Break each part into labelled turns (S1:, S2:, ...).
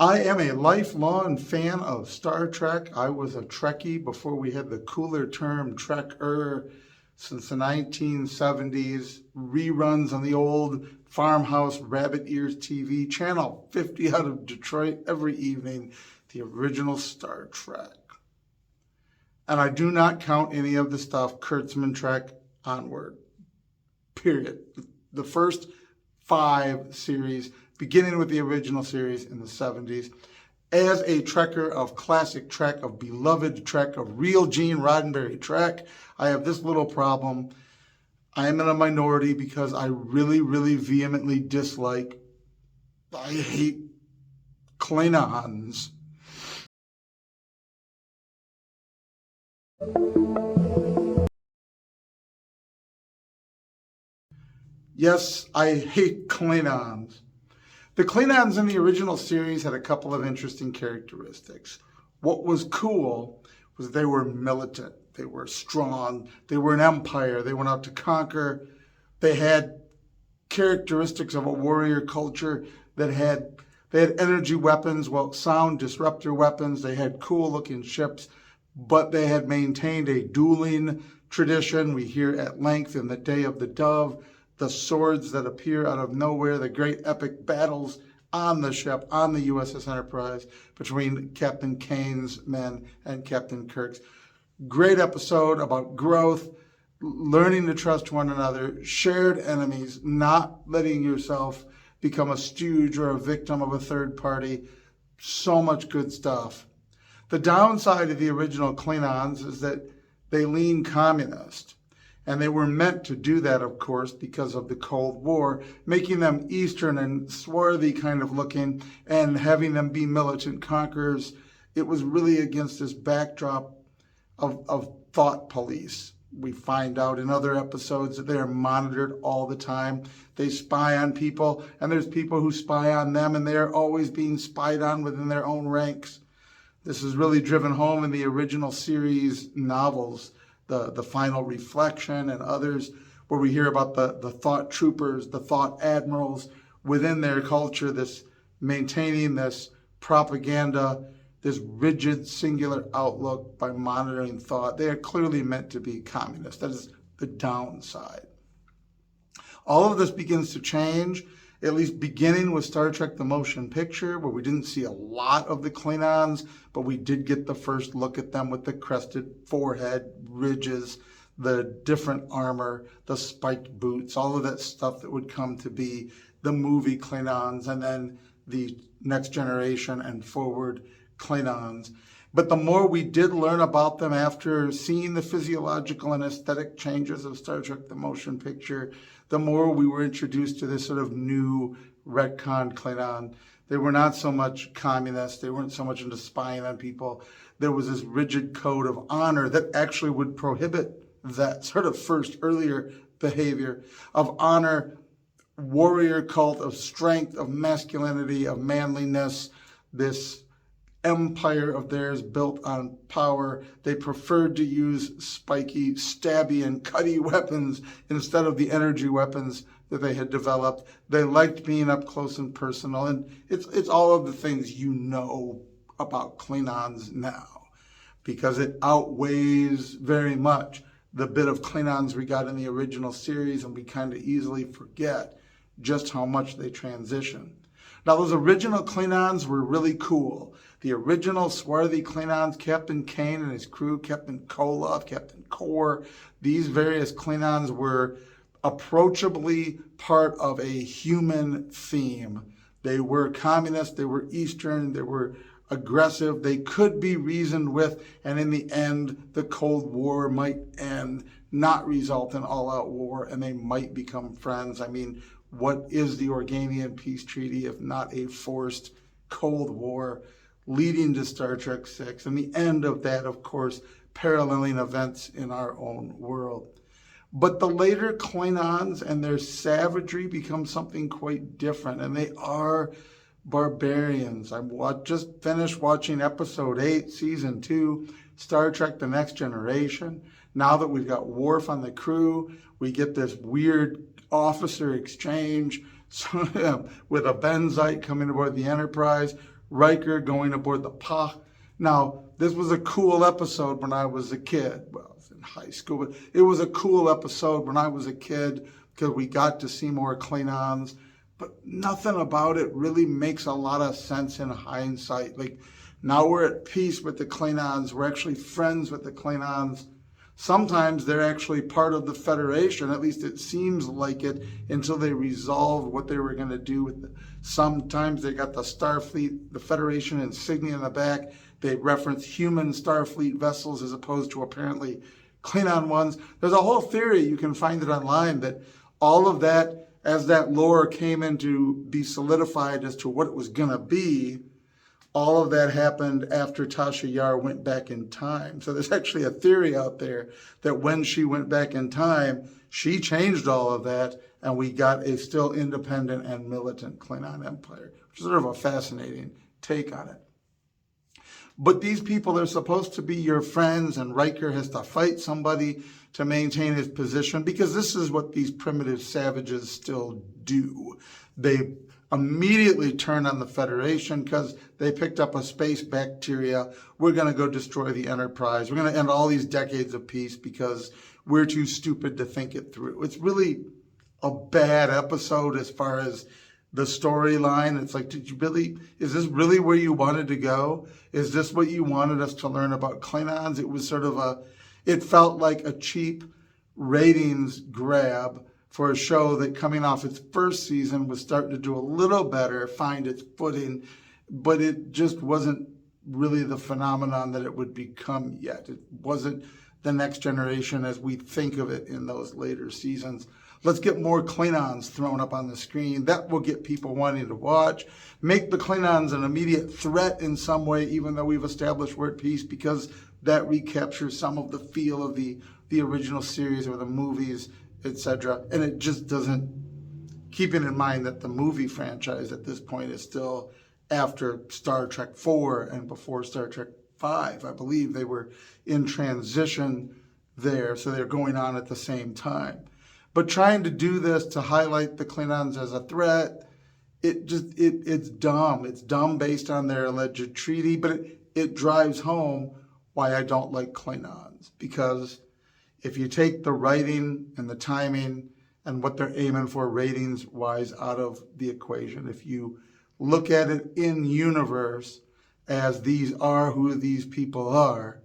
S1: I am a lifelong fan of Star Trek. I was a Trekkie before we had the cooler term Trekker since the 1970s. Reruns on the old farmhouse rabbit ears TV, channel 50 out of Detroit every evening, the original Star Trek. And I do not count any of the stuff Kurtzman Trek onward, period. The first 5 series, beginning with the original series in the 70s. As a Trekker of classic Trek, of beloved Trek, of real Gene Roddenberry Trek, I have this little problem. I am in a minority because I really, really vehemently I hate Klingons. Yes, I hate Klingons. The Klingons in the original series had a couple of interesting characteristics. What was cool was they were militant, they were strong, they were an empire, they went out to conquer. They had characteristics of a warrior culture they had energy weapons, sound disruptor weapons, they had cool looking ships, but they had maintained a dueling tradition. We hear at length in the Day of the Dove, the swords that appear out of nowhere, the great epic battles on the ship, on the USS Enterprise, between Captain Kane's men and Captain Kirk's. Great episode about growth, learning to trust one another, shared enemies, not letting yourself become a stooge or a victim of a third party. So much good stuff. The downside of the original Klingons is that they lean communist. And they were meant to do that, of course, because of the Cold War, making them Eastern and swarthy kind of looking and having them be militant conquerors. It was really against this backdrop of thought police. We find out in other episodes that they are monitored all the time. They spy on people, and there's people who spy on them, and they are always being spied on within their own ranks. This is really driven home in the original series novels, the Final Reflection and others, where we hear about the thought troopers, the thought admirals within their culture, this maintaining this propaganda, this rigid singular outlook by monitoring thought. They are clearly meant to be communist. That is the downside. All of this begins to change, at least beginning with Star Trek the Motion Picture, where we didn't see a lot of the Klingons, but we did get the first look at them with the crested forehead, ridges, the different armor, the spiked boots, all of that stuff that would come to be the movie Klingons, and then the Next Generation and forward Klingons. But the more we did learn about them after seeing the physiological and aesthetic changes of Star Trek the Motion Picture, the more we were introduced to this sort of new retconned Klingon. They were not so much communist. They weren't so much into spying on people. There was this rigid code of honor that actually would prohibit that sort of earlier behavior of honor, warrior cult of strength, of masculinity, of manliness, this empire of theirs built on power. They preferred to use spiky, stabby, and cutty weapons instead of the energy weapons that they had developed. They liked being up close and personal, and it's all of the things you know about Klingons now, because it outweighs very much the bit of Klingons we got in the original series, and we kind of easily forget just how much they transition. Now, those original Klingons were really cool. The original swarthy Klingons, Captain Kane and his crew, Captain Koloff, Captain Kor, these various Klingons were approachably part of a human theme. They were communist, they were Eastern, they were aggressive, they could be reasoned with, and in the end, the Cold War might end, not result in all-out war, and they might become friends. I mean, what is the Organian Peace Treaty if not a forced Cold War leading to Star Trek VI, and the end of that, of course, paralleling events in our own world. But the later Klingons and their savagery become something quite different, and they are barbarians. I just finished watching episode 8, season 2, Star Trek The Next Generation. Now that we've got Worf on the crew, we get this weird officer exchange with a Benzite coming aboard the Enterprise. Riker going aboard the Pa. Now, this was a cool episode when I was a kid. Well, I was in high school, but it was a cool episode when I was a kid because we got to see more Klingons. But nothing about it really makes a lot of sense in hindsight. Like, now we're at peace with the Klingons. We're actually friends with the Klingons. Sometimes they're actually part of the Federation. At least it seems like it until they resolved what they were going to do with it. Sometimes they got the Starfleet, the Federation insignia in the back. They reference human Starfleet vessels as opposed to apparently Klingon ones. There's a whole theory, you can find it online, that all of that, as that lore came in to be solidified as to what it was going to be, all of that happened after Tasha Yar went back in time. So there's actually a theory out there that when she went back in time, she changed all of that, and we got a still independent and militant Klingon empire, which is sort of a fascinating take on it. But these people are supposed to be your friends, and Riker has to fight somebody to maintain his position, because this is what these primitive savages still do. They immediately turn on the Federation because they picked up a space bacteria. We're going to go destroy the Enterprise. We're going to end all these decades of peace because we're too stupid to think it through. It's really a bad episode as far as the storyline. It's like, is this really where you wanted to go? Is this what you wanted us to learn about Klingons? It was sort of it felt like a cheap ratings grab for a show that, coming off its first season, was starting to do a little better, find its footing, but it just wasn't really the phenomenon that it would become yet. It wasn't the next generation as we think of it in those later seasons. Let's get more Klingons thrown up on the screen. That will get people wanting to watch. Make the Klingons an immediate threat in some way, even though we've established we're at peace, because that recaptures some of the feel of the original series or the movies, etc. And it just doesn't, keeping in mind that the movie franchise at this point is still after Star Trek 4 and before Star Trek 5. I believe they were in transition there, so they're going on at the same time. But trying to do this to highlight the Klingons as a threat, it's dumb. It's dumb based on their alleged treaty, but it drives home why I don't like Klingons. Because if you take the writing and the timing and what they're aiming for ratings-wise out of the equation, if you look at it in universe as these are who these people are,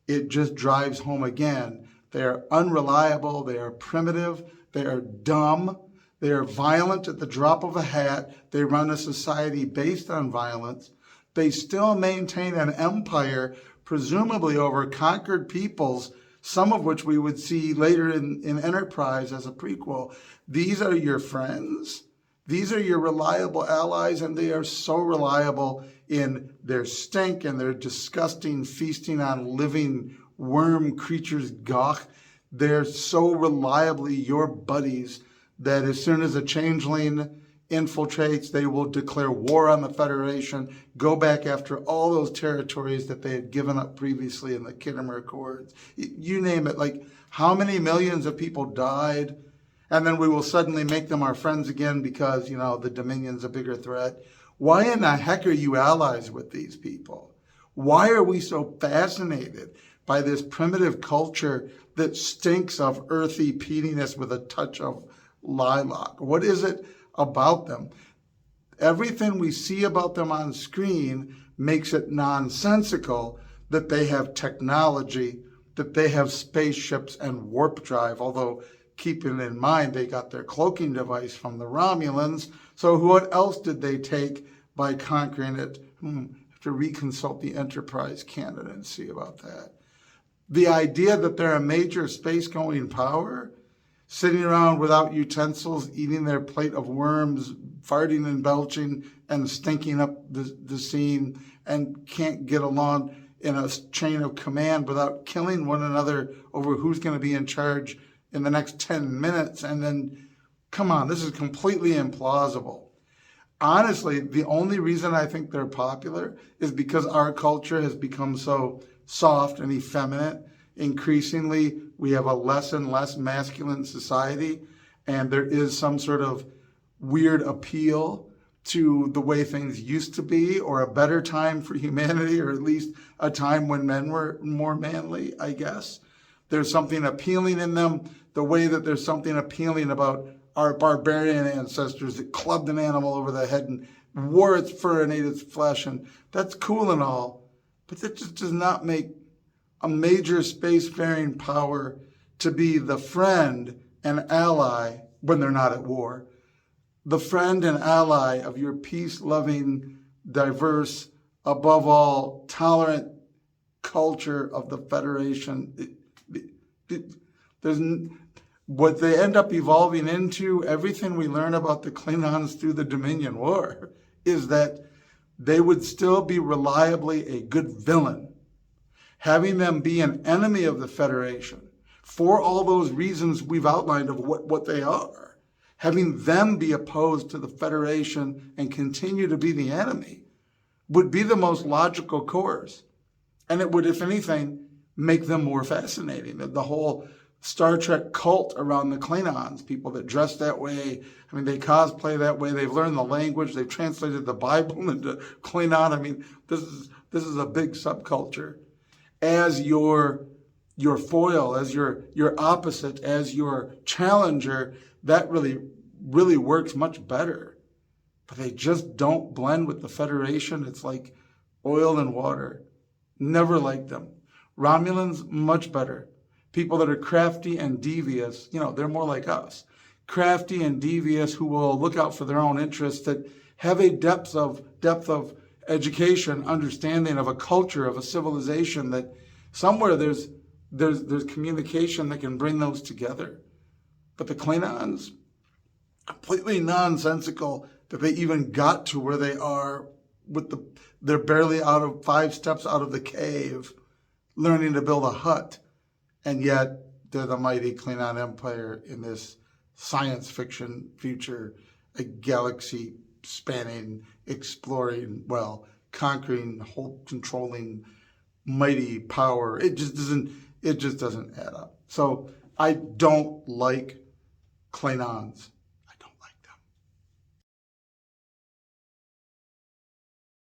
S1: it just drives home again. They are unreliable, they are primitive, they are dumb, they are violent at the drop of a hat, they run a society based on violence, they still maintain an empire, presumably over conquered peoples, some of which we would see later in Enterprise as a prequel. These are your friends. These are your reliable allies, and they are so reliable in their stink and their disgusting feasting on living worm creatures gawk. They're so reliably your buddies that as soon as a changeling infiltrates, they will declare war on the Federation, go back after all those territories that they had given up previously in the Khitomer Accords. You name it, like how many millions of people died, and then we will suddenly make them our friends again because, the Dominion's a bigger threat. Why in the heck are you allies with these people? Why are we so fascinated by this primitive culture that stinks of earthy peatiness with a touch of lilac? What is it about them? Everything we see about them on screen makes it nonsensical that they have technology, that they have spaceships and warp drive, although keeping in mind they got their cloaking device from the Romulans. So what else did they take by conquering it? Have to reconsult the Enterprise canon and see about that. The idea that they're a major space-going power, sitting around without utensils, eating their plate of worms, farting and belching and stinking up the scene, and can't get along in a chain of command without killing one another over who's going to be in charge in the next 10 minutes. And then, come on, this is completely implausible. Honestly, the only reason I think they're popular is because our culture has become so soft and effeminate. Increasingly, we have a less and less masculine society, and there is some sort of weird appeal to the way things used to be, or a better time for humanity, or at least a time when men were more manly, I guess. There's something appealing in them, the way that there's something appealing about our barbarian ancestors that clubbed an animal over the head and wore its fur and ate its flesh, and that's cool and all, but that just does not make a major spacefaring power to be the friend and ally when they're not at war. The friend and ally of your peace-loving, diverse, above all, tolerant culture of the Federation. There's what they end up evolving into, everything we learn about the Klingons through the Dominion War, is that they would still be reliably a good villain. Having them be an enemy of the Federation for all those reasons we've outlined of what they are, having them be opposed to the Federation and continue to be the enemy would be the most logical course. And it would, if anything, make them more fascinating. The whole Star Trek cult around the Klingons, people that dress that way, I mean, they cosplay that way, they've learned the language, they've translated the Bible into Klingon. I mean, this is a big subculture. As your foil, as your opposite, as your challenger, that really works much better. But they just don't blend with the Federation. It's like oil and water. Never liked them. Romulans, much better. People that are crafty and devious, they're more like us. Crafty and devious, who will look out for their own interests, that have a depth of education, understanding of a culture, of a civilization, that somewhere there's communication that can bring those together. But the Klingons, completely nonsensical that they even got to where they are they're barely 5 steps out of the cave, learning to build a hut. And yet they're the mighty Klingon Empire in this science fiction future, a galaxy spanning, exploring, conquering, controlling, mighty power. It just doesn't add up. So I don't like Klingons.